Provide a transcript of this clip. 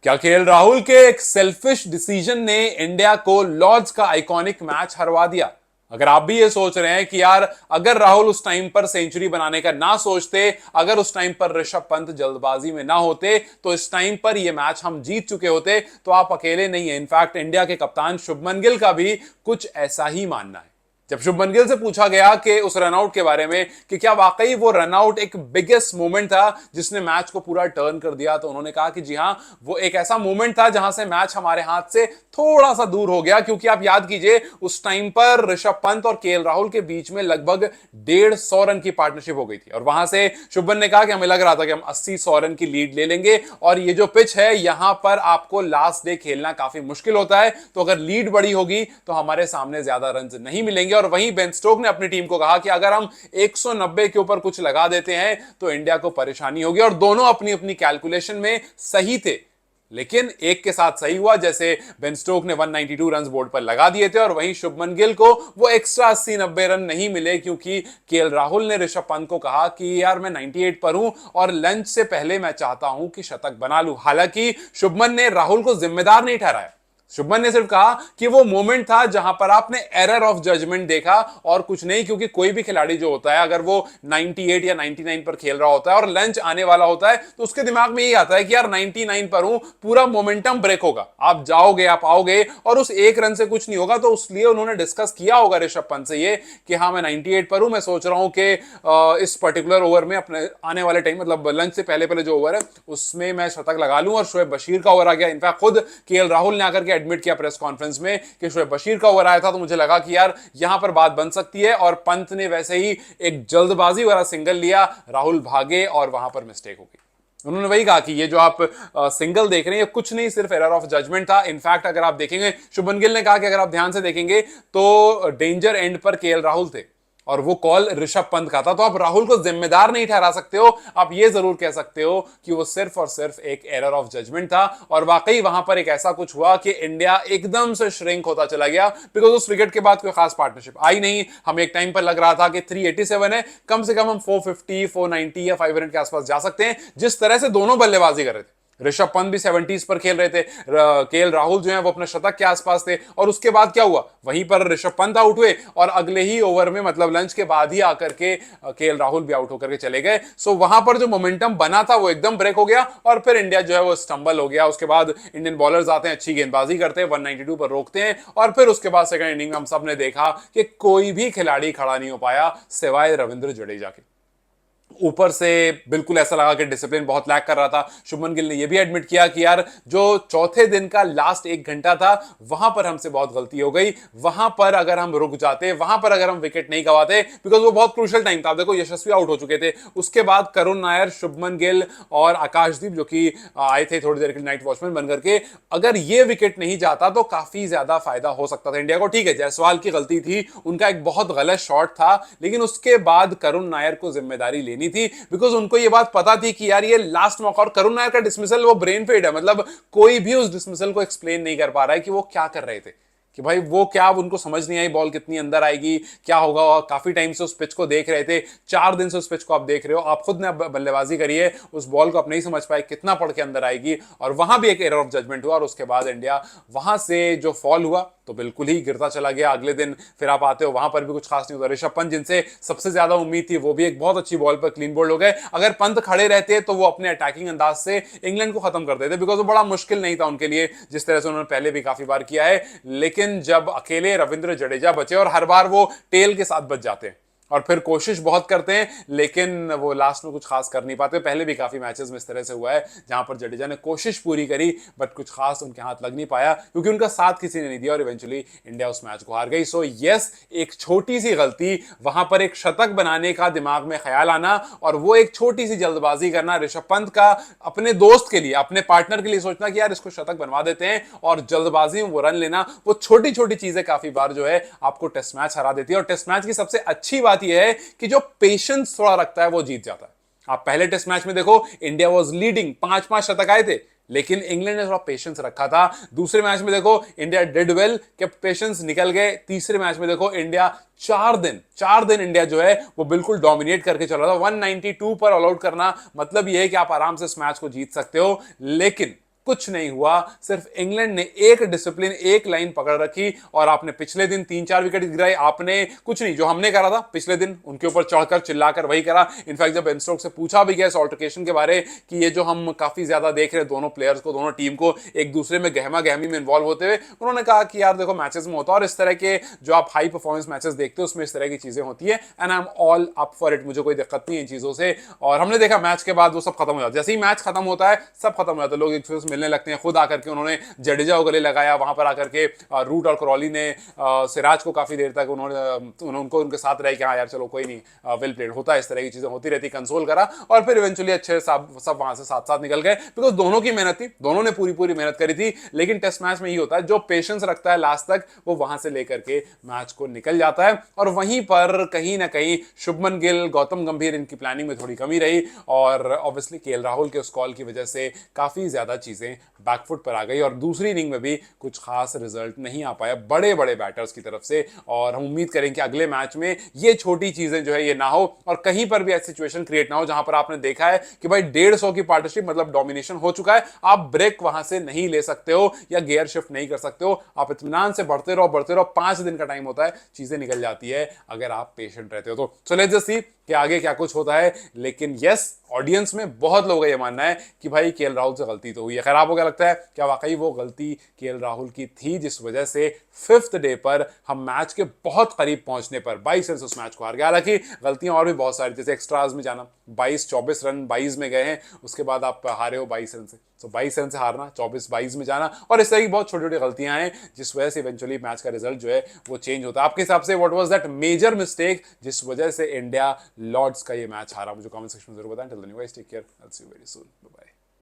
क्या केएल राहुल के एक सेल्फिश डिसीजन ने इंडिया को लॉर्ड्स का आइकॉनिक मैच हरवा दिया? अगर आप भी ये सोच रहे हैं कि यार अगर राहुल उस टाइम पर सेंचुरी बनाने का ना सोचते, अगर उस टाइम पर ऋषभ पंत जल्दबाजी में ना होते, तो इस टाइम पर ये मैच हम जीत चुके होते, तो आप अकेले नहीं है। इनफैक्ट इंडिया के कप्तान शुभमन गिल का भी कुछ ऐसा ही मानना है। जब शुभमन गिल से पूछा गया कि उस रनआउट के बारे में कि क्या वाकई वो रनआउट एक बिगेस्ट मोमेंट था जिसने मैच को पूरा टर्न कर दिया, तो उन्होंने कहा कि जी हां, वो एक ऐसा मोमेंट था जहां से मैच हमारे हाथ से थोड़ा सा दूर हो गया। क्योंकि आप याद कीजिए, उस टाइम पर ऋषभ पंत और केएल राहुल के बीच में लगभग 150 रन की पार्टनरशिप हो गई थी और वहां से शुभमन ने कहा कि हमें लग रहा था कि हम 80-100 रन की लीड ले लेंगे और ये जो पिच है यहां पर आपको लास्ट डे खेलना काफी मुश्किल होता है, तो अगर लीड बड़ी होगी तो हमारे सामने ज्यादा रन नहीं मिलेंगे। और वहीं बेन स्टोक ने अपनी टीम को कहा कि अगर हम 190 के ऊपर कुछ लगा देते हैं तो इंडिया को परेशानी होगी। और दोनों अपनी अपनी कैलकुलेशन में सही थे, लेकिन एक के साथ सही हुआ। जैसे बेन स्टोक ने 192 रन बोर्ड पर लगा दिए थे और वहीं शुभमन गिल को वो एक्स्ट्रा 80-90 रन नहीं मिले क्योंकि केएल राहुल ने ऋषभ पंत को कहा कि यार मैं 98 पर हूं और लंच से पहले मैं चाहता हूं कि शतक बना लूं। हालांकि शुभमन ने राहुल को जिम्मेदार नहीं ठहराया। शुभमन ने सिर्फ कहा कि वो मोमेंट था जहां पर आपने एरर ऑफ जजमेंट देखा और कुछ नहीं। क्योंकि कोई भी खिलाड़ी जो होता है, अगर वो 98 या 99 पर खेल रहा होता है और लंच आने वाला होता है, तो उसके दिमाग में यही आता है कि यार 99 पर हूं, पूरा मोमेंटम ब्रेक होगा, आप जाओगे, आप आओगे और उस एक रन से कुछ नहीं होगा। तो उसलिए उन्होंने डिस्कस किया होगा ऋषभ पंत से ये कि हाँ मैं 98 पर हूं, मैं सोच रहा हूं कि इस पर्टिकुलर ओवर में अपने आने वाले टाइम, मतलब लंच से पहले पहले जो ओवर है उसमें मैं शतक लगा लूं। और शोएब बशीर का ओवर आ गया। इनफैक्ट खुद केएल राहुल ने आकर के एडमिट किया प्रेस कॉन्फ्रेंस में कि शोएब बशीर का ओवर आया था, तो मुझे लगा कि यार यहां पर बात बन सकती है। और पंत ने वैसे ही एक जल्दबाजी वाला सिंगल लिया, राहुल भागे और वहां पर मिस्टेक हो गई। उन्होंने वही कहा कि ये जो आप सिंगल देख रहे हैं ये कुछ नहीं, सिर्फ एरर ऑफ जजमेंट था। इनफैक्ट अगर आप देखेंगे, शुभमन गिल ने कहा कि अगर आप ध्यान से देखेंगे तो डेंजर एंड पर केएल राहुल थे और वो कॉल ऋषभ पंत का था। तो आप राहुल को जिम्मेदार नहीं ठहरा सकते हो, आप ये जरूर कह सकते हो कि वो सिर्फ और सिर्फ एक एरर ऑफ जजमेंट था। और वाकई वहां पर एक ऐसा कुछ हुआ कि इंडिया एकदम से श्रिंक होता चला गया, बिकॉज उस विकेट के बाद कोई खास पार्टनरशिप आई नहीं। हमें एक टाइम पर लग रहा था कि 387 है, कम से कम हम 450, 490 या 500 के आसपास जा सकते हैं। जिस तरह से दोनों बल्लेबाजी कर रहे थे, ऋषभ पंत भी 70s पर खेल रहे थे, केएल राहुल जो है वो अपने शतक के आसपास थे। और उसके बाद क्या हुआ, वहीं पर ऋषभ पंत आउट हुए और अगले ही ओवर में, मतलब लंच के बाद ही आकर के केएल राहुल भी आउट होकर के चले गए। सो वहां पर जो मोमेंटम बना था वो एकदम ब्रेक हो गया और फिर इंडिया जो है वो स्टंबल हो गया। उसके बाद इंडियन बॉलर्स आते हैं, अच्छी गेंदबाजी करते हैं, 192 पर रोकते हैं और फिर उसके बाद सेकंड इनिंग में हम सब ने देखा कि कोई भी खिलाड़ी खड़ा नहीं हो पाया सिवाय रविंद्र जडेजा के। ऊपर से बिल्कुल ऐसा लगा कि डिसिप्लिन बहुत लैक कर रहा था। शुभमन गिल ने यह भी एडमिट किया कि यार जो चौथे दिन का लास्ट 1 घंटा था वहां पर हमसे बहुत गलती हो गई, वहां पर अगर हम रुक जाते, वहां पर अगर हम विकेट नहीं गवाते, बिकॉज वो बहुत क्रूशियल टाइम था। देखो यशस्वी आउट हो चुके थे, उसके बाद करुण नायर, शुभमन गिल और आकाशदीप जो कि आए थे थोड़ी देर के नाइट वॉचमैन बनकर के, अगर ये विकेट नहीं जाता तो काफी ज्यादा फायदा हो सकता था इंडिया को। ठीक है, जायसवाल की गलती थी, उनका एक बहुत गलत शॉट था, लेकिन उसके बाद करुण नायर को जिम्मेदारी लेनी थी, बिकॉज उनको यह बात पता थी कि यार ये लास्ट मौका। और करुण नायर का डिसमिसल वो ब्रेन फेड है, मतलब कोई भी उस डिसमिसल को एक्सप्लेन नहीं कर पा रहा है कि वो क्या कर रहे थे, कि भाई वो क्या, उनको समझ नहीं आई बॉल कितनी अंदर आएगी, क्या होगा। और काफी टाइम से उस पिच को देख रहे थे, 4 दिन से उस पिच को आप देख रहे हो, आप खुद ने बल्लेबाजी करी है, उस बॉल को आप नहीं समझ पाए कितना पड़ के अंदर आएगी। और वहां भी एक एरर ऑफ जजमेंट हुआ और उसके बाद इंडिया वहां से जो फॉल हुआ तो बिल्कुल ही गिरता चला गया। अगले दिन फिर आप आते हो, वहां पर भी कुछ खास नहीं होता। ऋषभ पंत जिनसे सबसे ज्यादा उम्मीद थी वो भी एक बहुत अच्छी बॉल पर क्लीन बोल्ड हो गए। अगर पंत खड़े रहते तो वो अपने अटैकिंग अंदाज से इंग्लैंड को खत्म कर देते, बिकॉज वो बड़ा मुश्किल नहीं था उनके लिए, जिस तरह से उन्होंने पहले भी काफी बार किया है। लेकिन जब अकेले रविंद्र जडेजा बचे और हर बार वो टेल के साथ बच जाते हैं और फिर कोशिश बहुत करते हैं, लेकिन वो लास्ट में कुछ खास कर नहीं पाते। पहले भी काफी मैचेस में इस तरह से हुआ है जहां पर जडेजा ने कोशिश पूरी करी बट कुछ खास उनके हाथ लग नहीं पाया, क्योंकि उनका साथ किसी ने नहीं दिया और इवेंचुअली इंडिया उस मैच को हार गई। सो यस, एक छोटी सी गलती, वहां पर एक शतक बनाने का दिमाग में ख्याल आना और वो एक छोटी सी जल्दबाजी करना ऋषभ पंत का, अपने दोस्त के लिए, अपने पार्टनर के लिए सोचना कि यार इसको शतक बनवा देते हैं और जल्दबाजी में वो रन लेना, वो छोटी छोटी चीजें काफी बार जो है आपको टेस्ट मैच हरा देती है। और टेस्ट मैच की सबसे अच्छी बात यह है कि जो पेशेंस थोड़ा रखता है वो जीत जाता है। आप पहले टेस्ट मैच में देखो, इंडिया वाज लीडिंग, 5-5 शतक आए थे, लेकिन इंग्लैंड ने थोड़ा पेशेंस रखा था। दूसरे मैच में देखो इंडिया डिड वेल, के पेशेंस निकल गए। तीसरे मैच में देखो इंडिया 4 दिन इंडिया जो है वो बिल्कुल डोमिनेट करके चल रहा था। 192 पर ऑल आउट करना मतलब यह है कि आप आराम से इस मैच को जीत सकते हो, लेकिन कुछ नहीं हुआ, सिर्फ इंग्लैंड ने एक डिसिप्लिन, एक लाइन पकड़ रखी और आपने पिछले दिन 3-4 विकेट गिराए, आपने कुछ नहीं, जो हमने करा था पिछले दिन उनके ऊपर चढ़कर चिल्लाकर वही करा। इनफैक्ट जब बेन स्टोक्स से पूछा भी गया इस ऑल्टरकेशन के बारे कि ये जो हम काफी ज्यादा देख रहे हैं दोनों प्लेयर्स को, दोनों टीम को एक दूसरे में गहमा गहमी में इन्वॉल्व होते हुए, उन्होंने कहा कि यार देखो मैचेस में होता है और इस तरह के जो आप हाई परफॉर्मेंस मैचेस देखते हो उसमें इस तरह की चीजें होती है and I am all up for it, मुझे कोई दिक्कत नहीं है इन चीजों से। और हमने देखा मैच के बाद वो सब खत्म हो जाता है, जैसे ही मैच खत्म होता है सब खत्म हो जाता है, लोग एक दूसरे से मिलने लगते हैं। खुद आकर के उन्होंने जडेजा को गले लगाया, वहां पर आकर के रूट और क्रॉली ने सिराज को काफी देर तक उनको उनके साथ रहे कि हाँ यार चलो कोई नहीं, वेल प्लेड, होता है, इस तरह की चीजें होती रहती, कंसोल करा और फिर इवेंचुअली अच्छे सब वहां से साथ साथ निकल गए, बिकॉज दोनों की मेहनत थी, दोनों ने पूरी पूरी मेहनत करी थी। लेकिन टेस्ट मैच में ही होता है, जो पेशेंस रखता है लास्ट तक वो वहां से लेकर के मैच को निकल जाता है। और वहीं पर कहीं ना कहीं शुभमन गिल, गौतम गंभीर, इनकी प्लानिंग में थोड़ी कमी रही और ऑब्वियसली केएल राहुल के उस कॉल की वजह से काफी ज्यादा चीजें बैकफुट पर आ गई और दूसरी इनिंग में भी कुछ खास रिजल्ट नहीं आ पाया बड़े बड़े बैटर्स की तरफ से। और हम उम्मीद करें कि अगले मैच में ये छोटी चीजें जो है ये ना हो और कहीं पर भी ऐसी सिचुएशन क्रिएट ना हो जहां पर आपने देखा है कि भाई 150 की पार्टनरशिप मतलब डोमिनेशन हो चुका है, आप ब्रेक वहां से नहीं ले सकते हो या गियर शिफ्ट नहीं कर सकते हो, आप इत्मीनान से बढ़ते रहो। 5 दिन का टाइम होता है, चीजें निकल जाती है अगर आप पेशेंट रहते हो तो लेट्स जस्ट सी कि आगे क्या कुछ होता है। लेकिन यस, ऑडियंस में बहुत लोगों का यह मानना है कि भाई केएल राहुल से गलती तो हुई है। खैर आपको क्या लगता है, क्या वाकई वो गलती केएल राहुल की थी जिस वजह से 5th डे पर हम मैच के बहुत करीब पहुंचने पर 22 रन उस मैच को हार गए? हालांकि गलतियां और भी बहुत सारी, जैसे एक्स्ट्राज में जाना, 22-24 रन 22 में गए हैं, उसके बाद आप हारे हो 22 रन से, तो 22 रन से हारना, 24-22 में जाना और इस तरह की बहुत छोटी छोटी गलतियां हैं जिस वजह से इवेंचुअली मैच का रिजल्ट जो है वो चेंज होता है। आपके हिसाब से what was that major mistake जिस वजह से इंडिया लॉर्ड्स का ये मैच हारा? मुझे कमेंट सेक्शन में जरूर बताएं। Till then you guys take care, I will see you very soon, bye bye.